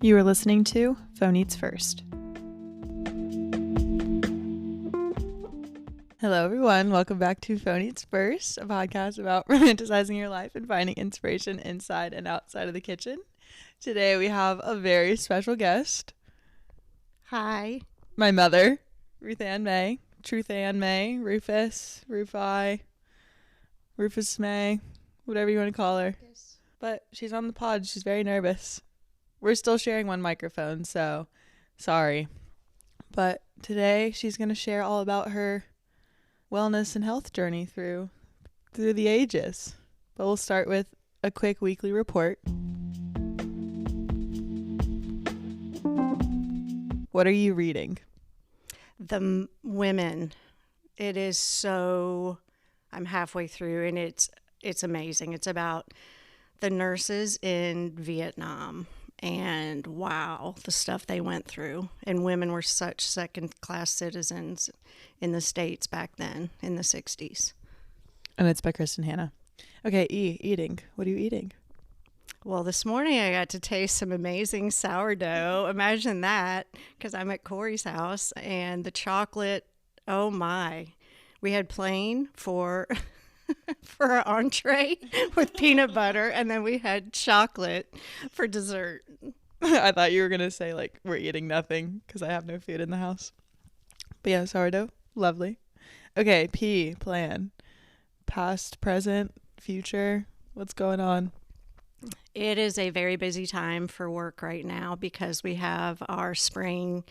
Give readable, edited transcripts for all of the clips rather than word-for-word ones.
You are listening to Phone Eats First. Hello, everyone. Welcome back to Phone Eats First, a podcast about romanticizing your life and finding inspiration inside and outside of the kitchen. Today, we have a very special guest. Hi. My mother, Ruthan May, Truthan May, Rufus, Rufi, Rufus May, whatever you want to call her. Yes. But she's on the pod. She's very nervous. We're still sharing one microphone, so sorry. But today, she's going to share all about her wellness and health journey through the ages. But we'll start with a quick weekly report. What are you reading? The Women. It is so, I'm halfway through and it's amazing. It's about the nurses in Vietnam and wow, the stuff they went through. And women were such second-class citizens in the States back then in the 60s. And it's by Kristen Hanna. Okay, eating. What are you eating? Well, this morning I got to taste some amazing sourdough. Imagine that, because I'm at Corey's house, and the chocolate, oh my. We had plain for our entree with peanut butter, and then we had chocolate for dessert. I thought you were going to say, like, we're eating nothing because I have no food in the house. But yeah, sourdough. Lovely. Okay, plan. Past, present, future. What's going on? It is a very busy time for work right now because we have our spring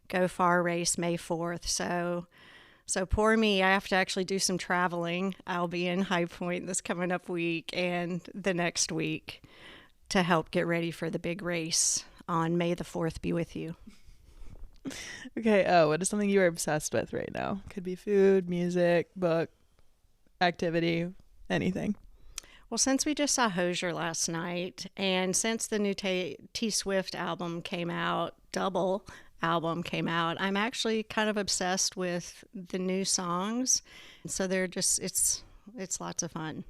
Go Far race May 4th. So poor me, I have to actually do some traveling. I'll be in High Point this coming up week and the next week to help get ready for the big race on May the 4th be with you. Okay, what is something you are obsessed with right now? Could be food, music, book, activity, anything. Well, since we just saw Hozier last night, and since the new T Swift album came out, Double album came out, I'm actually kind of obsessed with the new songs. So they're just, it's lots of fun.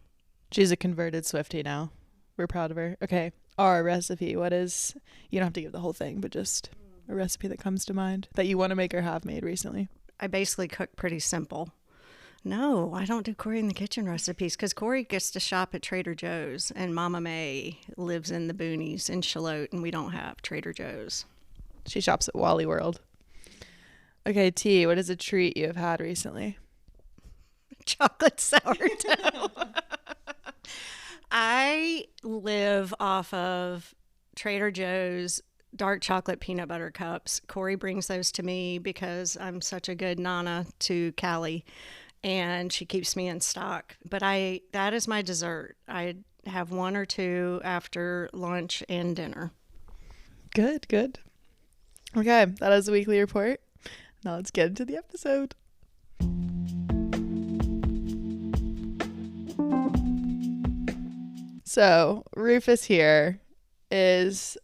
She's a converted Swiftie now. We're proud of her. Okay, our recipe. What is, you don't have to give the whole thing, but just a recipe that comes to mind that you want to make or have made recently. I basically cook pretty simple. No, I don't do Corey in the Kitchen recipes because Corey gets to shop at Trader Joe's and Momma May lives in the boonies in Charlotte and we don't have Trader Joe's. She shops at Wally World. Okay, T, what is a treat you have had recently? Chocolate sourdough. I live off of Trader Joe's dark chocolate peanut butter cups. Corey brings those to me because I'm such a good nana to Callie. And she keeps me in stock. But that is my dessert. I have one or two after lunch and dinner. Good. Okay, that is the weekly report. Now let's get into the episode. So, Rufus here is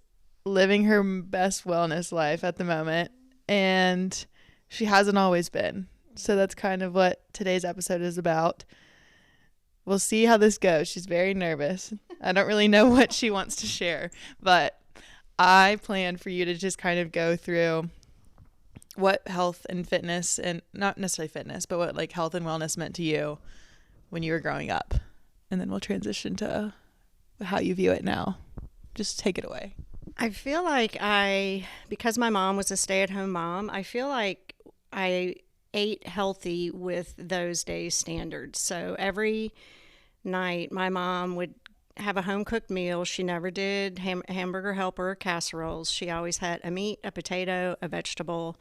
living her best wellness life at the moment, and she hasn't always been. So that's kind of what today's episode is about. We'll see how this goes. She's very nervous. I don't really know what she wants to share, but I plan for you to just kind of go through what health and fitness, and not necessarily fitness, but what like health and wellness meant to you when you were growing up. And then we'll transition to how you view it now. Just take it away. I feel like because my mom was a stay-at-home mom, I feel like I ate healthy with those days' standards. So every night my mom would have a home-cooked meal. She never did hamburger helper or casseroles. She always had a meat, a potato, a vegetable,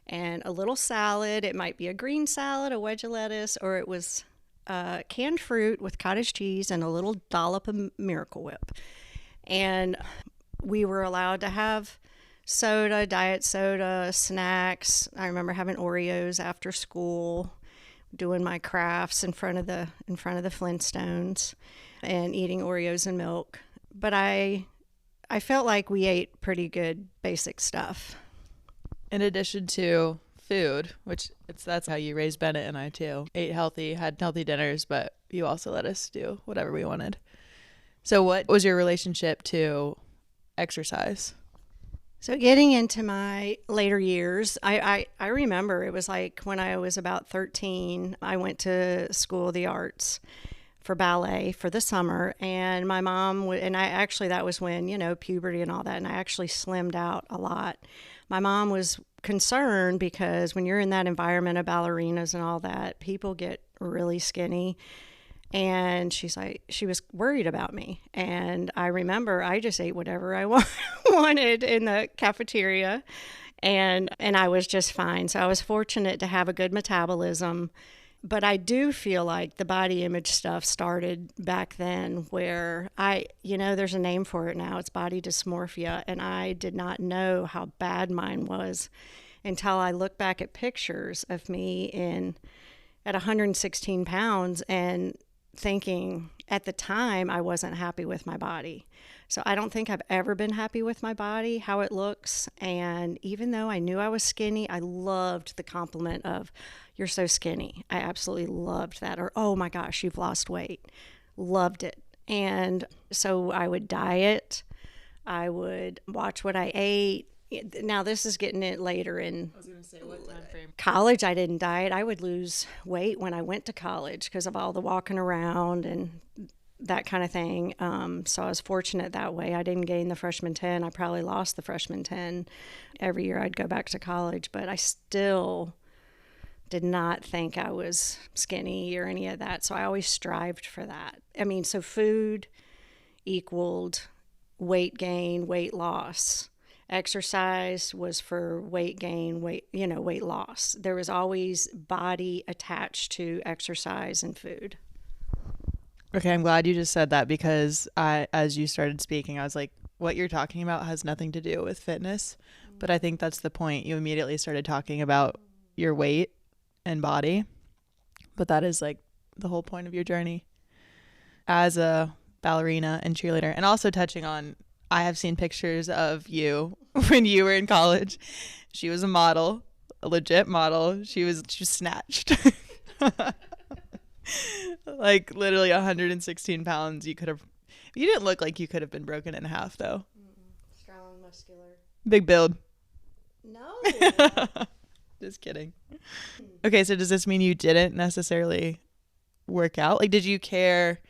and a little salad. It might be a green salad, a wedge of lettuce, or it was canned fruit with cottage cheese and a little dollop of Miracle Whip. And we were allowed to have soda, diet soda, snacks. I remember having Oreos after school, doing my crafts in front of the Flintstones and eating Oreos and milk. But I felt like we ate pretty good basic stuff. In addition to food, which that's how you raised Bennett and I too. Ate healthy, had healthy dinners, but you also let us do whatever we wanted. So what was your relationship to exercise? So getting into my later years, I remember it was like when I was about 13, I went to School of the Arts for ballet for the summer, and my mom and I actually, that was when, puberty and all that, and I actually slimmed out a lot. My mom was concerned because when you're in that environment of ballerinas and all that, people get really skinny, and she was worried about me. And I remember I just ate whatever I wanted in the cafeteria, and I was just fine. So I was fortunate to have a good metabolism. But I do feel like the body image stuff started back then, where there's a name for it now. It's body dysmorphia. And I did not know how bad mine was until I look back at pictures of me at 116 pounds and thinking at the time I wasn't happy with my body. So I don't think I've ever been happy with my body, how it looks. And even though I knew I was skinny, I loved the compliment of, "You're so skinny." I absolutely loved that. Or, "Oh my gosh, you've lost weight." Loved it. And so I would diet. I would watch what I ate. Now this is getting it later in, I was going to say, what time frame? College. I didn't diet. I would lose weight when I went to college because of all the walking around and that kind of thing. So I was fortunate that way. I didn't gain the freshman 10. I probably lost the freshman 10 every year I'd go back to college, but I still did not think I was skinny or any of that. So I always strived for that. I mean, so food equaled weight gain, weight loss. Exercise was for weight gain, weight loss. There was always body attached to exercise and food. Okay, I'm glad you just said that, because as you started speaking, I was like, what you're talking about has nothing to do with fitness. But I think that's the point. You immediately started talking about your weight and body. But that is like the whole point of your journey as a ballerina and cheerleader. And also touching on, I have seen pictures of you when you were in college. She was a model, a legit model. She was snatched. Like literally 116 pounds. You didn't look like you could have been broken in half though. Strong, muscular. Big build. No. Just kidding. Okay, so does this mean you didn't necessarily work out? Like, did you care?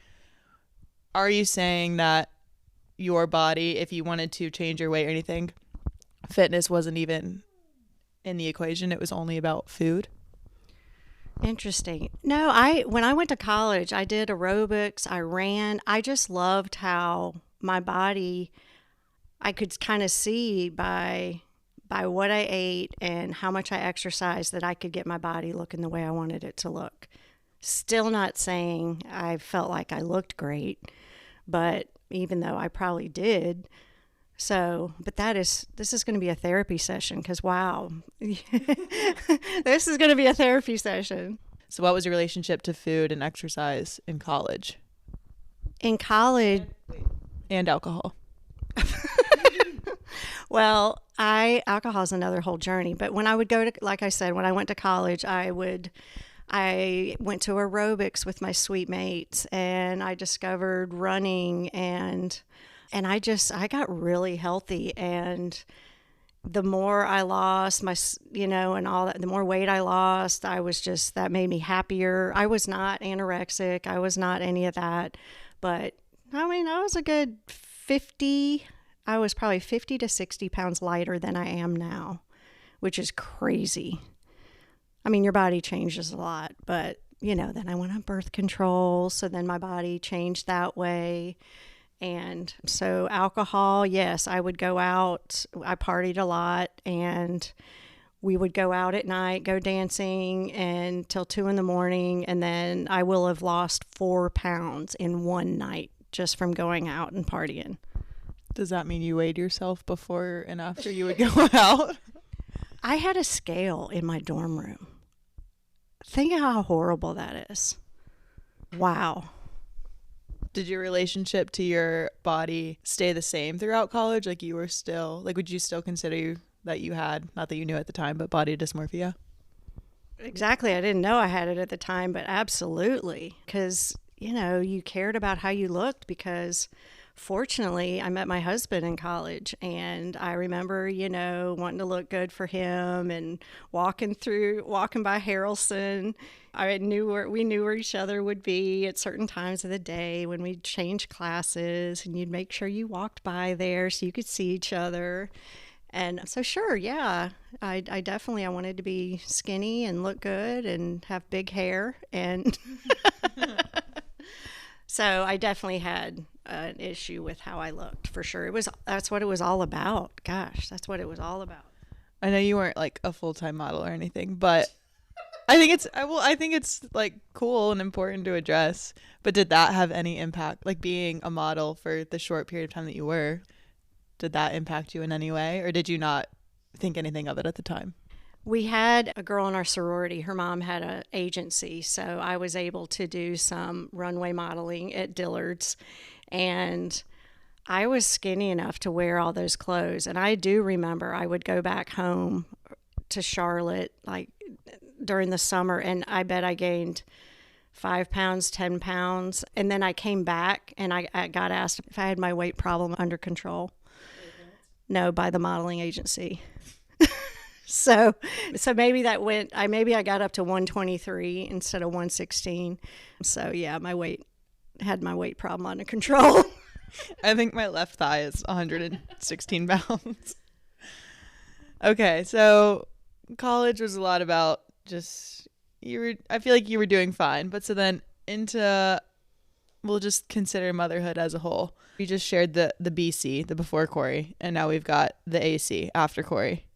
Are you saying that your body, if you wanted to change your weight or anything, fitness wasn't even in the equation? It was only about food? Interesting. No, when I went to college, I did aerobics, I ran. I just loved how my body, I could kind of see by what I ate and how much I exercised that I could get my body looking the way I wanted it to look. Still not saying I felt like I looked great, but even though I probably did. So, but this is going to be a therapy session, because wow, this is going to be a therapy session. So what was your relationship to food and exercise in college? In college, And alcohol. well, alcohol is another whole journey. But when I would go to, like I said, when I went to college, I went to aerobics with my suite mates, and I discovered running, and I got really healthy. And the more I lost and all that, the more weight I lost, that made me happier. I was not anorexic. I was not any of that. But I mean, I was I was probably 50 to 60 pounds lighter than I am now, which is crazy. I mean, your body changes a lot, but then I went on birth control. So then my body changed that way. And so alcohol, yes, I would go out. I partied a lot, and we would go out at night, go dancing until 2 a.m. And then I will have lost 4 pounds in one night just from going out and partying. Does that mean you weighed yourself before and after you would go out? I had a scale in my dorm room. Think how horrible that is. Wow. Did your relationship to your body stay the same throughout college? Like you were still, like, would you still consider that you had, not that you knew at the time, but body dysmorphia? Exactly. I didn't know I had it at the time, but absolutely. Because, you cared about how you looked, because fortunately, I met my husband in college, and I remember, wanting to look good for him and walking by Harrelson. We knew where each other would be at certain times of the day when we'd change classes, and you'd make sure you walked by there so you could see each other. And so, sure, yeah, I definitely I wanted to be skinny and look good and have big hair, and so I definitely had an issue with how I looked for sure. That's what it was all about. Gosh, that's what it was all about. I know you weren't like a full-time model or anything, but I think it's like cool and important to address. But did that have any impact, like being a model for the short period of time that you were? Did that impact you in any way, or did you not think anything of it at the time? We had a girl in our sorority. Her mom had an agency, so I was able to do some runway modeling at Dillard's, and I was skinny enough to wear all those clothes. And I do remember I would go back home to Charlotte like during the summer, and I bet I gained 5 pounds, 10 pounds. And then I came back and I got asked if I had my weight problem under control. No, by the modeling agency. So maybe that went, maybe I got up to 123 instead of 116. So yeah, had my weight problem under control. I think my left thigh is 116 pounds. Okay, so college was a lot about just I feel like you were doing fine, but so then into we'll just consider motherhood as a whole. We just shared the BC, the before Corey, and now we've got the AC after Corey.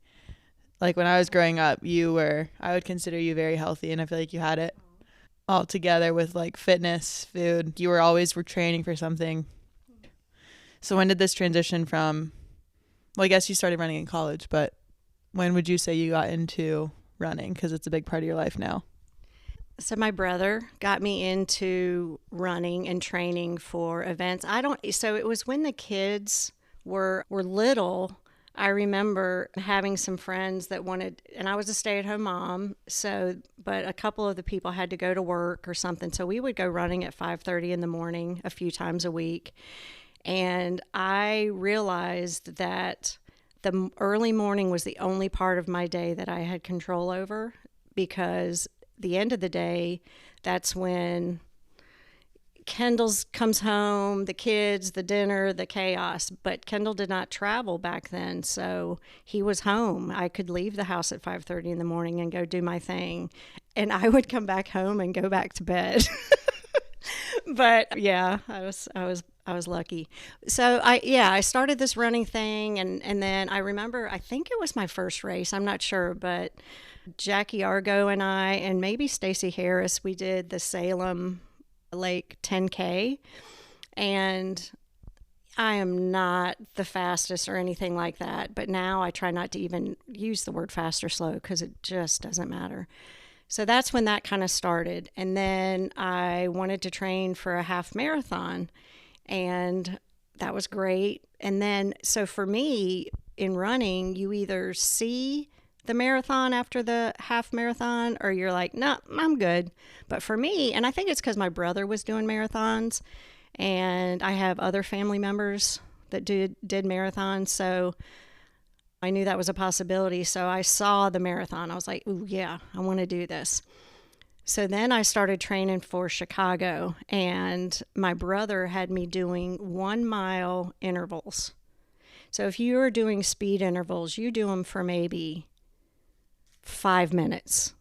Like when I was growing up, I would consider you very healthy, and I feel like you had it all together with like fitness, food. You were training for something. So when did this transition from, well, I guess you started running in college, but when would you say you got into running? Because it's a big part of your life now. So my brother got me into running and training for events. So it was when the kids were little. I remember having some friends that wanted, and I was a stay-at-home mom, but a couple of the people had to go to work or something. So we would go running at 5:30 in the morning a few times a week. And I realized that the early morning was the only part of my day that I had control over, because the end of the day, that's when Kendall comes home, the kids, the dinner, the chaos. But Kendall did not travel back then, so he was home. I could leave the house at 5:30 in the morning and go do my thing, and I would come back home and go back to bed. But yeah, I was lucky. So I started this running thing, and then I remember, I think it was my first race. I'm not sure, but Jackie Argo and I, and maybe Stacy Harris, we did the Salem Lake 10K, and I am not the fastest or anything like that, but now I try not to even use the word fast or slow because it just doesn't matter. So that's when that kind of started. And then I wanted to train for a half marathon, and that was great. And then, so for me in running, you either see the marathon after the half marathon, or you're like, no, I'm good. But for me, and I think it's because my brother was doing marathons, and I have other family members that did marathons, so I knew that was a possibility. So I saw the marathon. I was like, ooh, yeah, I want to do this. So then I started training for Chicago, and my brother had me doing 1 mile intervals. So if you are doing speed intervals, you do them for maybe 5 minutes.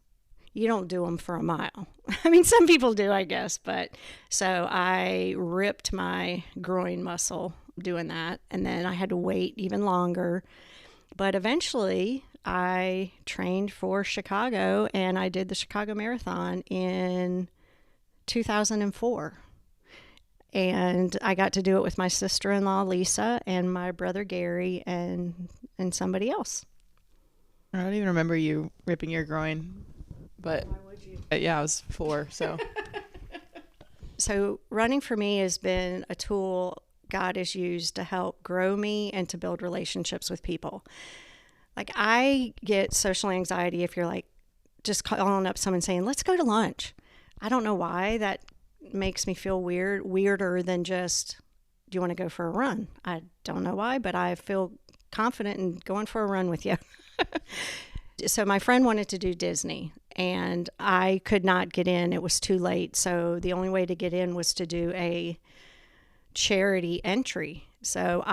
You don't do them for a mile. I mean, some people do, I guess, but so I ripped my groin muscle doing that, and then I had to wait even longer. But eventually I trained for Chicago, and I did the Chicago Marathon in 2004. And I got to do it with my sister-in-law, Lisa, and my brother, Gary, and somebody else. I don't even remember you ripping your groin, but why would you? Yeah, I was 4, so. So running for me has been a tool God has used to help grow me and to build relationships with people. Like, I get social anxiety if you're like just calling up someone saying, let's go to lunch. I don't know why that makes me feel weirder than just do you want to go for a run? I don't know why, but I feel confident in going for a run with you. So my friend wanted to do Disney, and I could not get in. It was too late. So the only way to get in was to do a charity entry. So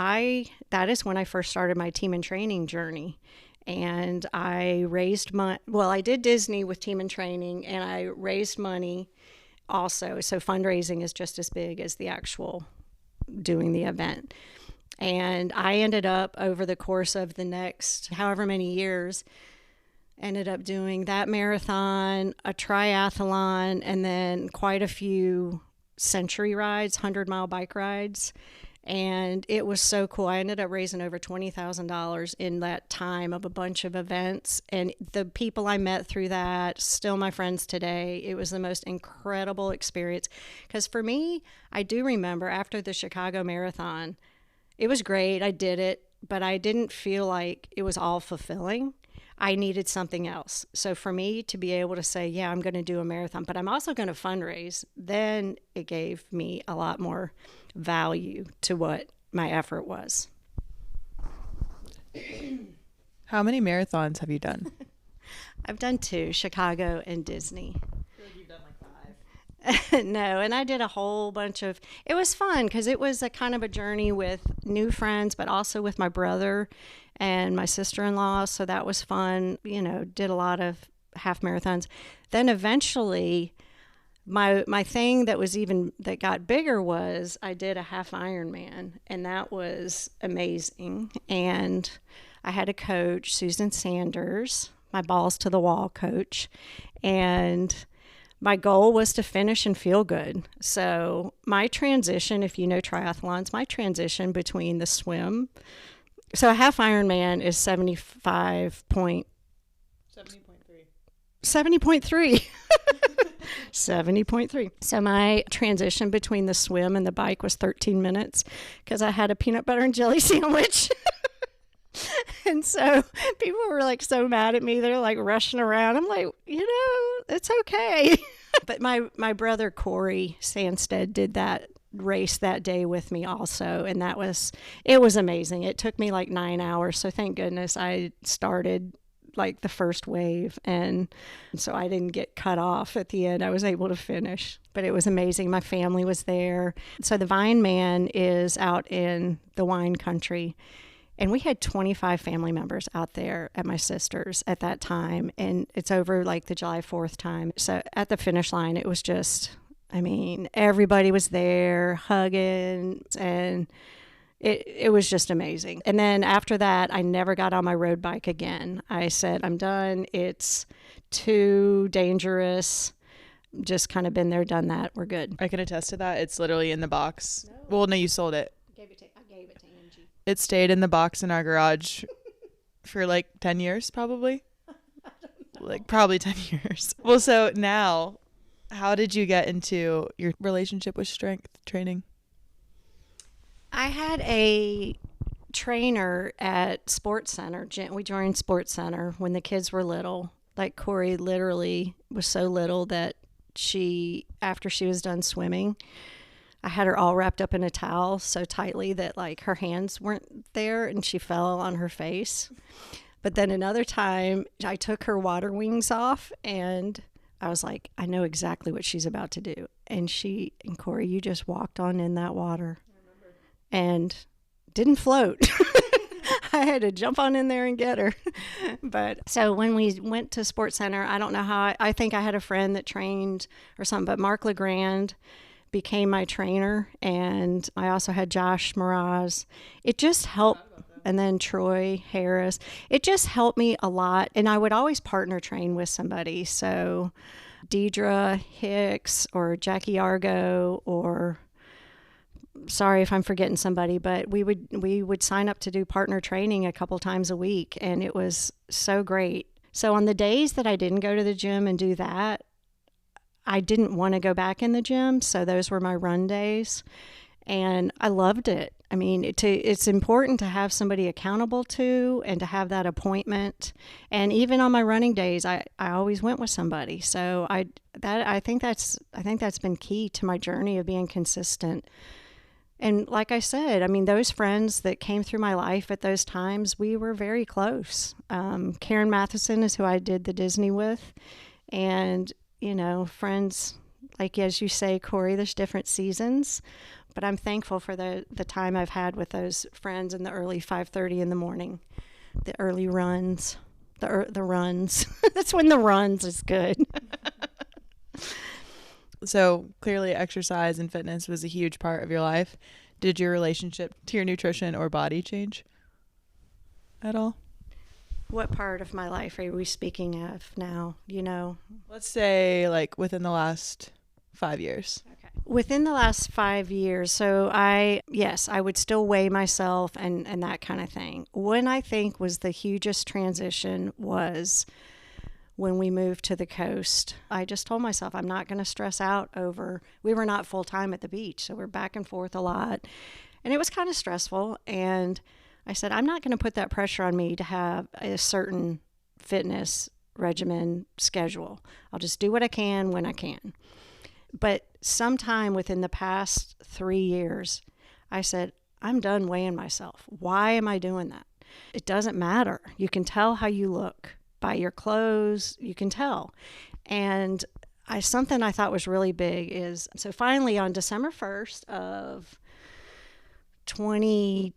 that is when I first started my team and training journey. And I raised I did Disney with team and training, and I raised money also. So fundraising is just as big as the actual doing the event. And I ended up, over the course of the next however many years, ended up doing that marathon, a triathlon, and then quite a few century rides, 100-mile bike rides. And it was so cool. I ended up raising over $20,000 in that time of a bunch of events. And the people I met through that, still my friends today, it was the most incredible experience. Because for me, I do remember after the Chicago Marathon, it was great. I did it, but I didn't feel like it was all fulfilling. I needed something else. So for me to be able to say, yeah, I'm going to do a marathon, but I'm also going to fundraise, then it gave me a lot more value to what my effort was. How many marathons have you done? I've done 2, Chicago and Disney. I feel like you've done like 5. No, and I did a whole bunch of, it was fun because it was a kind of a journey with new friends, but also with my brother and my sister-in-law. So that was fun, did a lot of half marathons. Then eventually my thing that got bigger was I did a half Ironman, and that was amazing. And I had a coach, Susan Sanders, my balls to the wall coach, and my goal was to finish and feel good. So my transition, if you know triathlons, my transition between the swim, so a half Ironman is 70.3. 70.3. So my transition between the swim and the bike was 13 minutes because I had a peanut butter and jelly sandwich. And so people were like so mad at me. They're like rushing around. I'm like, it's okay. But my brother Corey Sandstead did that race that day with me also, and it was amazing. It took me like 9 hours, so thank goodness I started like the first wave, and so I didn't get cut off at the end. I was able to finish, but it was amazing. My family was there. So the Vine Man is out in the wine country, and we had 25 family members out there at my sister's at that time, and it's over like the July 4th time. So at the finish line, it was just, everybody was there hugging, and it was just amazing. And then after that, I never got on my road bike again. I said, I'm done. It's too dangerous. Just kind of been there, done that. We're good. I can attest to that. It's literally in the box. No. Well, no, you sold it. I gave it to Angie. It stayed in the box in our garage for like 10 years, probably. Like probably 10 years. Well, so now, how did you get into your relationship with strength training? I had a trainer at Sports Center. We joined Sports Center when the kids were little. Like Corey literally was so little that after she was done swimming, I had her all wrapped up in a towel so tightly that like her hands weren't there, and she fell on her face. But then another time I took her water wings off, and I was like, I know exactly what she's about to do. And Corey, you just walked on in that water. And didn't float. I had to jump on in there and get her. But so when we went to Sports Center, I don't know how, I think I had a friend that trained or something, but Mark LeGrand became my trainer. And I also had Josh Mraz. It just helped. And then Troy Harris. It just helped me a lot. And I would always partner train with somebody. So Deidre Hicks or Jackie Argo, or sorry if I'm forgetting somebody, but we would sign up to do partner training a couple times a week, and it was so great. So on the days that I didn't go to the gym and do that, I didn't want to go back in the gym, so those were my run days, and I loved it. It's important to have somebody accountable to, and to have that appointment. And even on my running days, I always went with somebody. So I think that's been key to my journey of being consistent. And like I said, I mean, those friends that came through my life at those times, we were very close. Karen Matheson is who I did the Disney with. And, friends, like as you say, Corey, there's different seasons. But I'm thankful for the time I've had with those friends in the early 5:30 in the morning, the early runs, the runs. That's when the runs is good. So clearly exercise and fitness was a huge part of your life. Did your relationship to your nutrition or body change at all? What part of my life are we speaking of now? Let's say like within the last 5 years. Okay. Within the last 5 years, so I would still weigh myself and that kind of thing. When I think was the hugest transition was when we moved to the coast. I just told myself I'm not going to stress out over, we were not full time at the beach, so we're back and forth a lot. And it was kind of stressful. And I said, I'm not going to put that pressure on me to have a certain fitness regimen schedule. I'll just do what I can when I can. But sometime within the past 3 years, I said, I'm done weighing myself. Why am I doing that? It doesn't matter. You can tell how you look by your clothes. You can tell. And something I thought was really big is, so finally on December 1st of 22,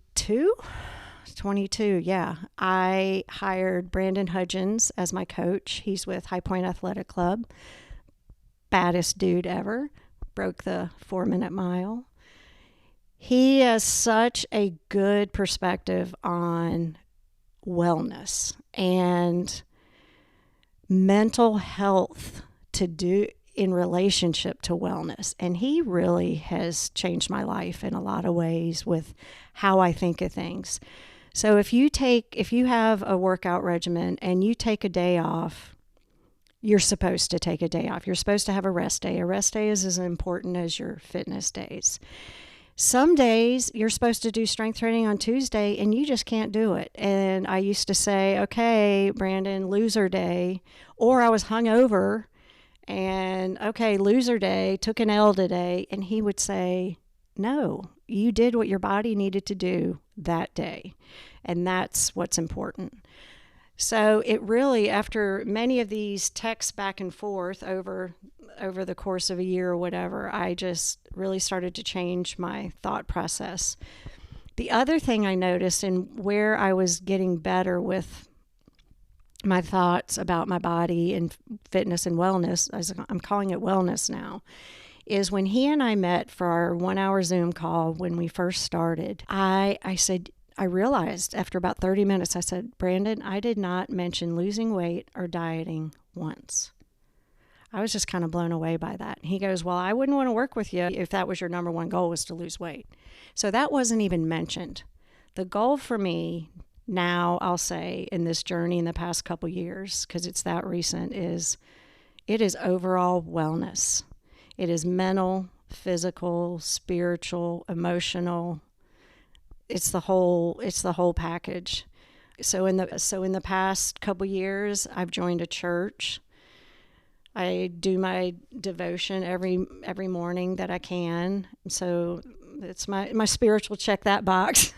yeah, I hired Brandon Hudgens as my coach. He's with High Point Athletic Club. Baddest dude ever. Broke the 4-minute mile. He has such a good perspective on wellness and mental health to do in relationship to wellness. And he really has changed my life in a lot of ways with how I think of things. So if you have a workout regimen and you take a day off, you're supposed to take a day off. You're supposed to have a rest day. A rest day is as important as your fitness days. Some days you're supposed to do strength training on Tuesday and you just can't do it. And I used to say, okay, Brandon, loser day. Or I was hungover and, okay, loser day, took an L today. And he would say, no, you did what your body needed to do that day. And that's what's important. So it really, after many of these texts back and forth over the course of a year or whatever, I just really started to change my thought process. The other thing I noticed and where I was getting better with my thoughts about my body and fitness and wellness, as I'm calling it wellness now, is when he and I met for our 1-hour Zoom call when we first started, I said, I realized after about 30 minutes, I said, Brandon, I did not mention losing weight or dieting once. I was just kind of blown away by that. He goes, well, I wouldn't want to work with you if that was your number one goal was to lose weight. So that wasn't even mentioned. The goal for me now, I'll say, in this journey in the past couple years, because it's that recent, it is overall wellness. It is mental, physical, spiritual, emotional. It's the whole package. So in the past couple years, I've joined a church. I do my devotion every morning that I can. So it's my spiritual, check that box.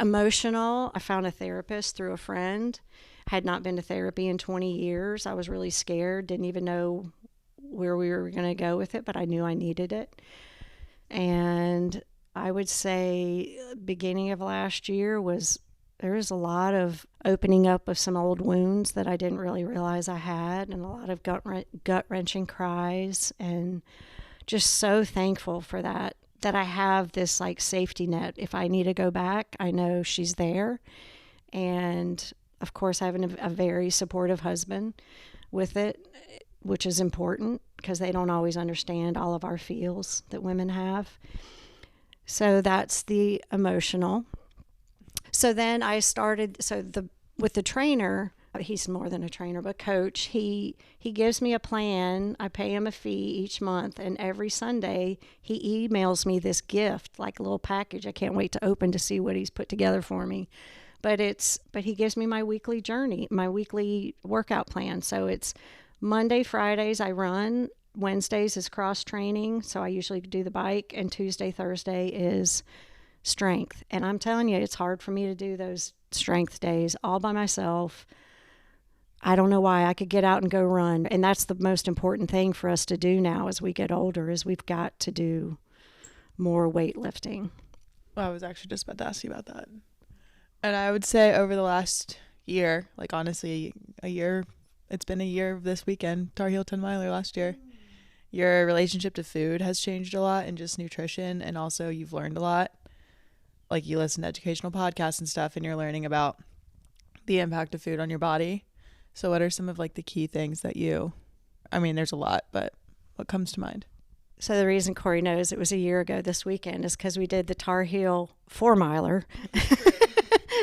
Emotional, I found a therapist through a friend. I had not been to therapy in 20 years. I was really scared, didn't even know where we were going to go with it, but I knew I needed it. And I would say beginning of last year there was a lot of opening up of some old wounds that I didn't really realize I had, and a lot of gut-wrenching cries, and just so thankful for that I have this like safety net. If I need to go back, I know she's there. And of course, having a very supportive husband with it, which is important because they don't always understand all of our feels that women have. So that's the emotional. So then I started, with the trainer, he's more than a trainer, but coach, he gives me a plan. I pay him a fee each month, and every Sunday he emails me this gift, like a little package. I can't wait to open to see what he's put together for me. But he gives me my weekly journey, my weekly workout plan. So it's Monday, Fridays I run. Wednesdays is cross training, so I usually do the bike, and Tuesday, Thursday is strength. And I'm telling you, it's hard for me to do those strength days all by myself. I don't know why. I could get out and go run, and that's the most important thing for us to do now as we get older, is we've got to do more weightlifting. Well, I was actually just about to ask you about that. And I would say over the last year, like honestly, a year, it's been a year this weekend, Tar Heel 10 miler last year. Your relationship to food has changed a lot, and just nutrition, and also you've learned a lot. Like you listen to educational podcasts and stuff, and you're learning about the impact of food on your body. So what are some of like the key things that there's a lot, but what comes to mind? So the reason Corey knows it was a year ago this weekend is because we did the Tar Heel 4-miler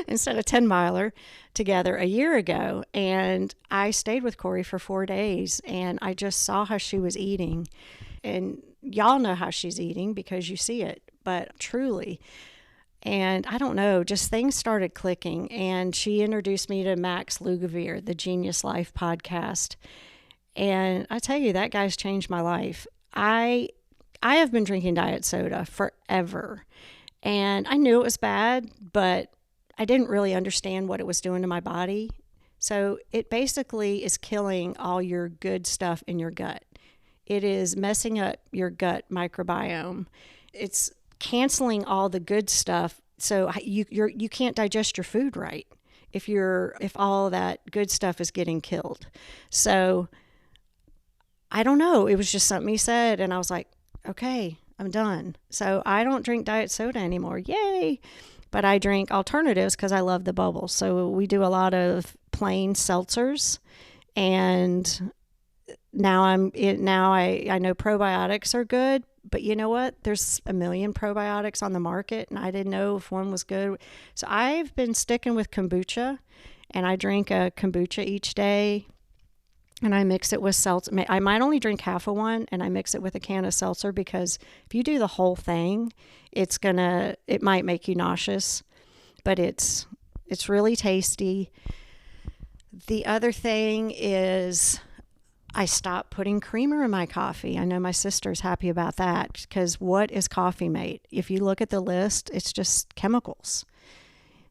instead of 10-miler together a year ago. And I stayed with Corey for 4 days, and I just saw how she was eating. And y'all know how she's eating because you see it, but truly. And I don't know, just things started clicking. And she introduced me to Max Lugavere, the Genius Life podcast. And I tell you, that guy's changed my life. I have been drinking diet soda forever. And I knew it was bad, but I didn't really understand what it was doing to my body. So it basically is killing all your good stuff in your gut. It is messing up your gut microbiome. It's canceling all the good stuff, so you can't digest your food right if all that good stuff is getting killed. So I don't know, it was just something he said, and I was like, okay, I'm done. So I don't drink diet soda anymore. Yay! But I drink alternatives because I love the bubbles. So we do a lot of plain seltzers, and now I know probiotics are good. But you know what? There's a million probiotics on the market, and I didn't know if one was good. So I've been sticking with kombucha, and I drink a kombucha each day, and I mix it with seltzer. I might only drink half of one, and I mix it with a can of seltzer, because if you do the whole thing, it might make you nauseous, but it's really tasty. The other thing is, I stopped putting creamer in my coffee. I know my sister's happy about that, because what is coffee made? If you look at the list, it's just chemicals.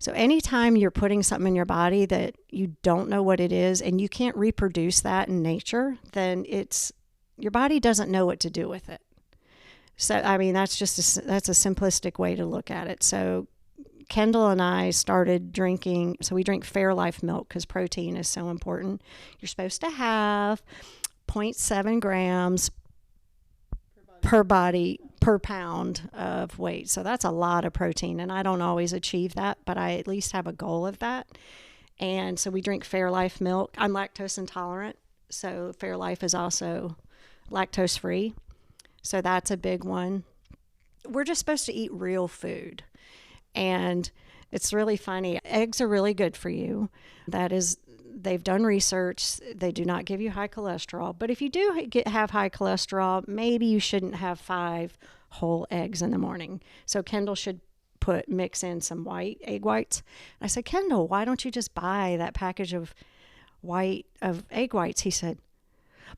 So anytime you're putting something in your body that you don't know what it is, and you can't reproduce that in nature, then your body doesn't know what to do with it. So, I mean, that's a simplistic way to look at it. So Kendall and I started drinking, so we drink Fairlife milk because protein is so important. You're supposed to have 0.7 grams per pound of weight. So that's a lot of protein, and I don't always achieve that, but I at least have a goal of that. And so we drink Fairlife milk. I'm lactose intolerant, so Fairlife is also lactose free. So that's a big one. We're just supposed to eat real food. And it's really funny. Eggs are really good for you. They've done research. They do not give you high cholesterol. But if you do have high cholesterol, maybe you shouldn't have 5 whole eggs in the morning. So Kendall should mix in some egg whites. And I said, Kendall, why don't you just buy that package of egg whites? He said,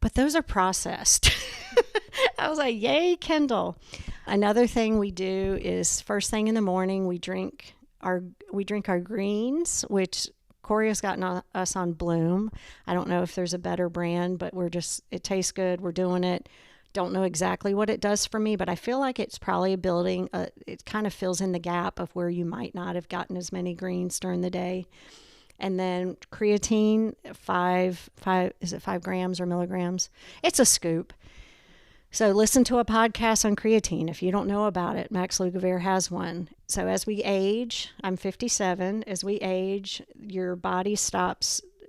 but those are processed. I was like, yay, Kendall. Another thing we do is first thing in the morning, we drink our greens, which Corey has gotten us on Bloom. I don't know if there's a better brand, but it tastes good. We're doing it. Don't know exactly what it does for me, but I feel like it's probably it kind of fills in the gap of where you might not have gotten as many greens during the day. And then creatine, 5 grams or milligrams? It's a scoop. So listen to a podcast on creatine if you don't know about it. Max Lugavere has one. So as we age, I'm 57, as we age, your body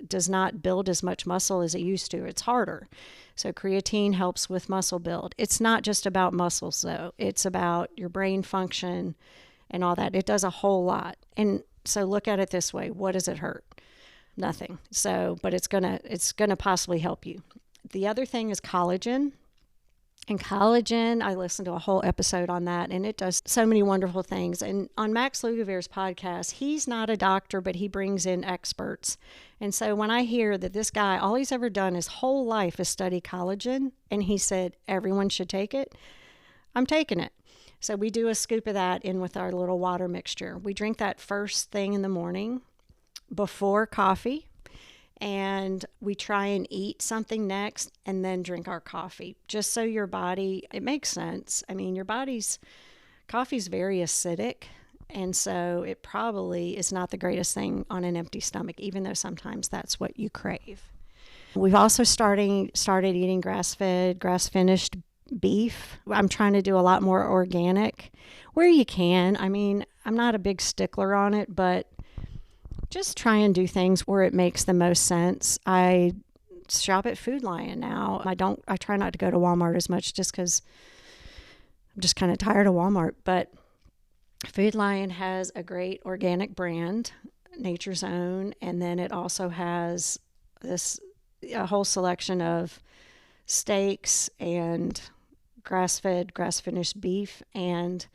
does not build as much muscle as it used to. It's harder. So creatine helps with muscle build. It's not just about muscles though. It's about your brain function and all that. It does a whole lot. And so look at it this way. What does it hurt? Nothing. So, but it's gonna possibly help you. The other thing is collagen. And collagen, I listened to a whole episode on that, and it does so many wonderful things. And on Max Lugavere's podcast, he's not a doctor, but he brings in experts. And so when I hear that this guy, all he's ever done his whole life is study collagen, and he said everyone should take it, I'm taking it. So we do a scoop of that in with our little water mixture. We drink that first thing in the morning before coffee. And we try and eat something next and then drink our coffee, just so your body, it makes sense. I mean, coffee's very acidic, and so it probably is not the greatest thing on an empty stomach, even though sometimes that's what you crave. We've also started eating grass-fed, grass-finished beef. I'm trying to do a lot more organic where you can. I mean, I'm not a big stickler on it, but just try and do things where it makes the most sense. I shop at Food Lion now. I try not to go to Walmart as much just because I'm just kind of tired of Walmart. But Food Lion has a great organic brand, Nature's Own, and then it also has a whole selection of steaks and grass-fed, grass-finished beef. And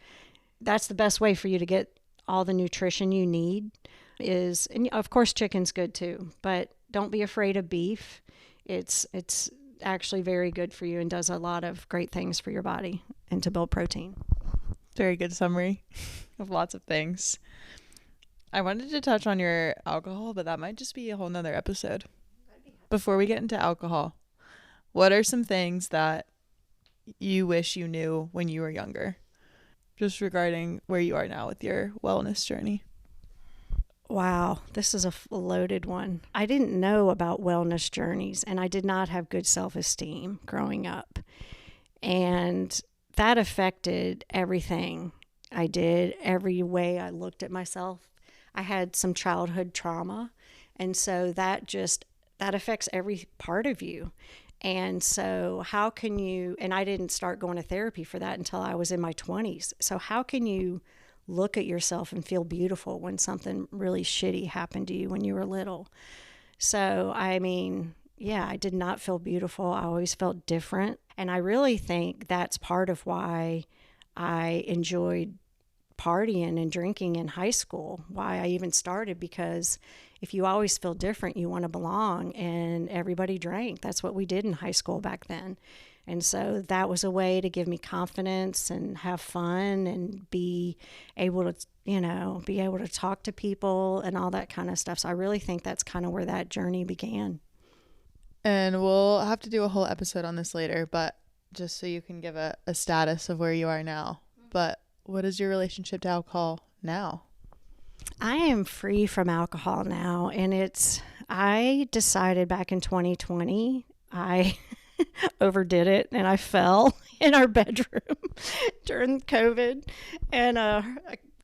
that's the best way for you to get all the nutrition you need. And of course chicken's good too, but don't be afraid of beef. It's actually very good for you and does a lot of great things for your body and to build protein. Very good summary of lots of things. I wanted to touch on your alcohol, but that might just be a whole nother episode. Before we get into alcohol, what are some things that you wish you knew when you were younger, just regarding where you are now with your wellness journey? Wow, this is a loaded one. I didn't know about wellness journeys, and I did not have good self-esteem growing up. And that affected everything I did, every way I looked at myself. I had some childhood trauma, and so that affects every part of you. And so how can you, and I didn't start going to therapy for that until I was in my 20s. So how can you look at yourself and feel beautiful when something really shitty happened to you when you were little? So, I mean, yeah, I did not feel beautiful. I always felt different. And I really think that's part of why I enjoyed partying and drinking in high school, why I even started, because if you always feel different, you want to belong, and everybody drank. That's what we did in high school back then. And so that was a way to give me confidence and have fun and be able to talk to people and all that kind of stuff. So I really think that's kind of where that journey began. And we'll have to do a whole episode on this later, but just so you can give a status of where you are now. But what is your relationship to alcohol now? I am free from alcohol now, and I decided back in 2020, I overdid it, and I fell in our bedroom during COVID, and I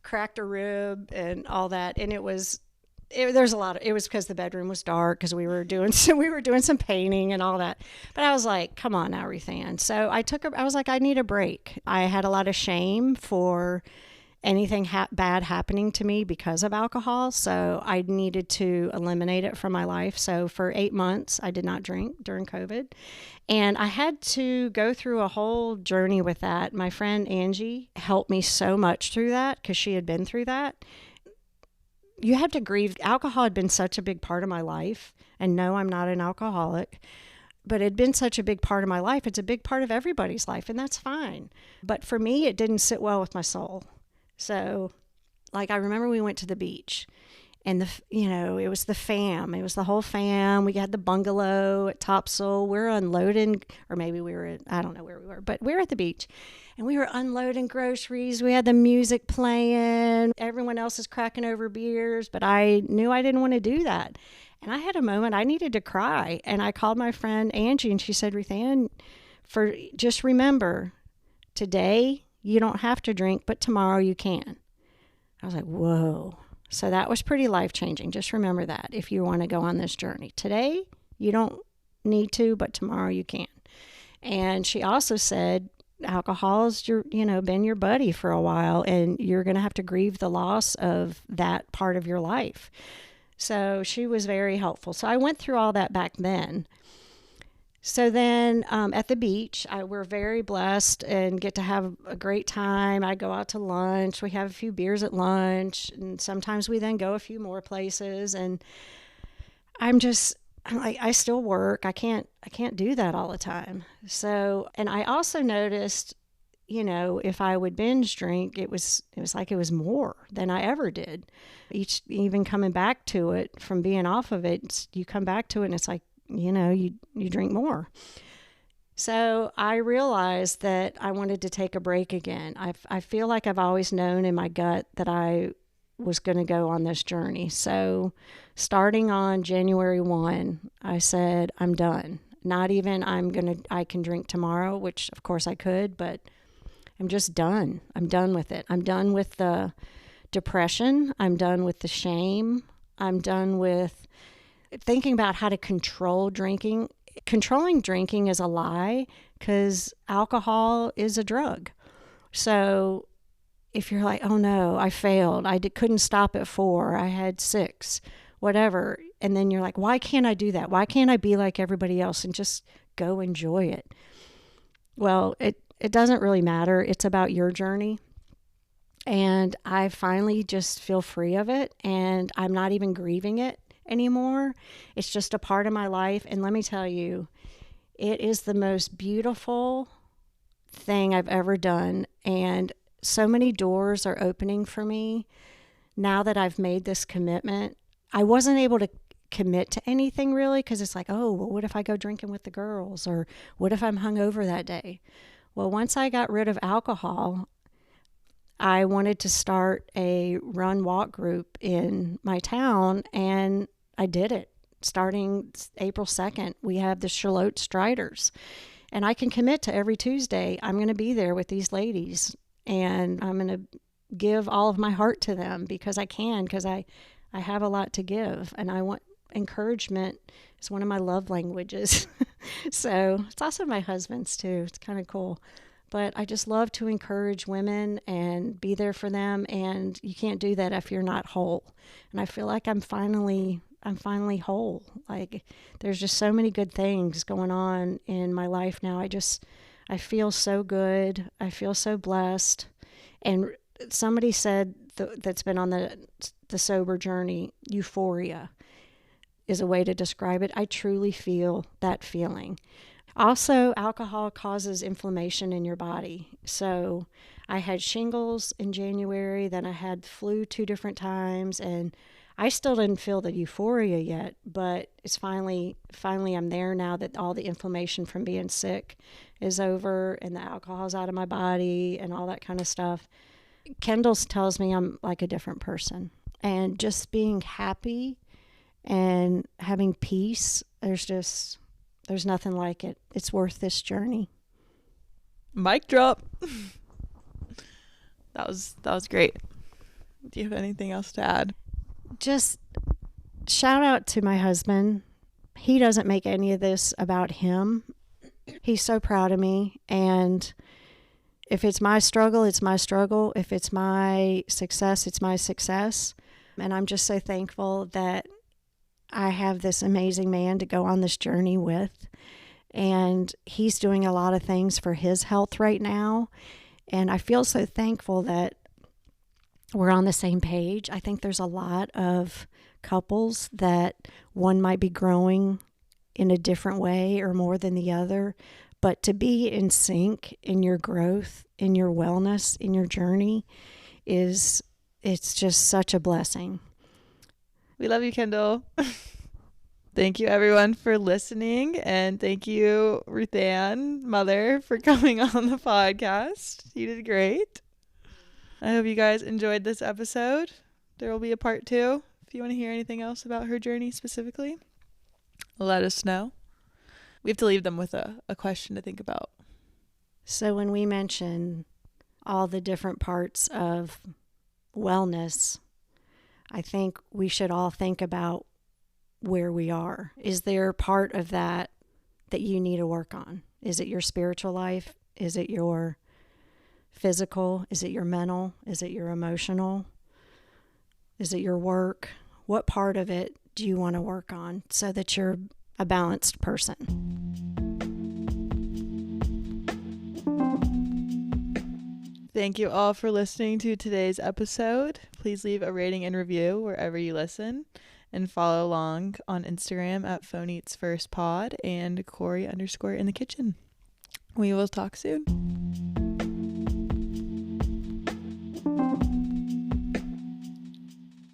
cracked a rib and all that. And it was because the bedroom was dark, because we were doing some painting and all that. But I was like, come on now, Ruthan. So I was like, I need a break. I had a lot of shame for anything bad happening to me because of alcohol. So I needed to eliminate it from my life. So for 8 months, I did not drink during COVID. And I had to go through a whole journey with that. My friend Angie helped me so much through that, because she had been through that. You have to grieve. Alcohol had been such a big part of my life. And no, I'm not an alcoholic, but it had been such a big part of my life. It's a big part of everybody's life, and that's fine. But for me, it didn't sit well with my soul. So, like, I remember we went to the beach, and it was the fam. It was the whole fam. We had the bungalow at Topsail. We're unloading, or maybe I don't know where we were, but we were at the beach, and we were unloading groceries. We had the music playing. Everyone else is cracking over beers, but I knew I didn't want to do that. And I had a moment, I needed to cry. And I called my friend Angie, and she said, Ruthan, just remember, today you don't have to drink, but tomorrow you can. I was like, whoa. So that was pretty life-changing. Just remember that if you want to go on this journey. Today, you don't need to, but tomorrow you can. And she also said, alcohol has been your buddy for a while, and you're going to have to grieve the loss of that part of your life. So she was very helpful. So I went through all that back then. So then at the beach, we're very blessed and get to have a great time. I go out to lunch. We have a few beers at lunch, and sometimes we then go a few more places. And I'm like, I still work. I can't do that all the time. So, and I also noticed, if I would binge drink, it was like it was more than I ever did. Even coming back to it from being off of it, you come back to it and it's like, you drink more. So I realized that I wanted to take a break again. I feel like I've always known in my gut that I was going to go on this journey. So starting on January 1, I said, I'm done. Not even I can drink tomorrow, which of course I could, but I'm just done. I'm done with it. I'm done with the depression. I'm done with the shame. I'm done with thinking about how to control drinking. Controlling drinking is a lie because alcohol is a drug. So if you're like, oh no, I failed, couldn't stop at 4, I had 6, whatever, and then you're like, why can't I do that? Why can't I be like everybody else and just go enjoy it? Well, it doesn't really matter. It's about your journey. And I finally just feel free of it, and I'm not even grieving it anymore. It's just a part of my life. And let me tell you, it is the most beautiful thing I've ever done. And so many doors are opening for me now that I've made this commitment. I wasn't able to commit to anything really because it's like, oh, well, what if I go drinking with the girls? Or what if I'm hungover that day? Well, once I got rid of alcohol, I wanted to start a run walk group in my town, and I did it. Starting April 2nd, we have the Charlotte Striders, and I can commit to every Tuesday, I'm going to be there with these ladies, and I'm going to give all of my heart to them because I have a lot to give, and I want encouragement. It's one of my love languages. So it's also my husband's too. It's kind of cool. But I just love to encourage women and be there for them. And you can't do that if you're not whole. And I feel like I'm finally whole. Like there's just so many good things going on in my life now. I feel so good. I feel so blessed. And somebody said that's been on the sober journey, euphoria is a way to describe it. I truly feel that feeling. Also, alcohol causes inflammation in your body. So I had shingles in January, then I had flu 2 different times, and I still didn't feel the euphoria yet, but it's finally I'm there now that all the inflammation from being sick is over and the alcohol's out of my body and all that kind of stuff. Kendall tells me I'm like a different person. And just being happy and having peace, there's nothing like it. It's worth this journey. Mic drop. That was great. Do you have anything else to add? Just shout out to my husband. He doesn't make any of this about him. He's so proud of me, and if it's my struggle, it's my struggle. If it's my success, it's my success. And I'm just so thankful that I have this amazing man to go on this journey with. And he's doing a lot of things for his health right now. And I feel so thankful that we're on the same page. I think there's a lot of couples that one might be growing in a different way or more than the other. But to be in sync in your growth, in your wellness, in your journey it's just such a blessing. We love you, Kendall. Thank you, everyone, for listening. And thank you, Ruthan, mother, for coming on the podcast. You did great. I hope you guys enjoyed this episode. There will be a part 2. If you want to hear anything else about her journey specifically, let us know. We have to leave them with a question to think about. So when we mention all the different parts of wellness, I think we should all think about where we are. Is there part of that you need to work on? Is it your spiritual life? Is it your physical? Is it your mental? Is it your emotional? Is it your work? What part of it do you want to work on so that you're a balanced person? Thank you all for listening to today's episode. Please leave a rating and review wherever you listen, and follow along on Instagram at Phone Eats First Pod and Corey_in the kitchen. We will talk soon.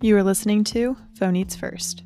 You are listening to Phone Eats First.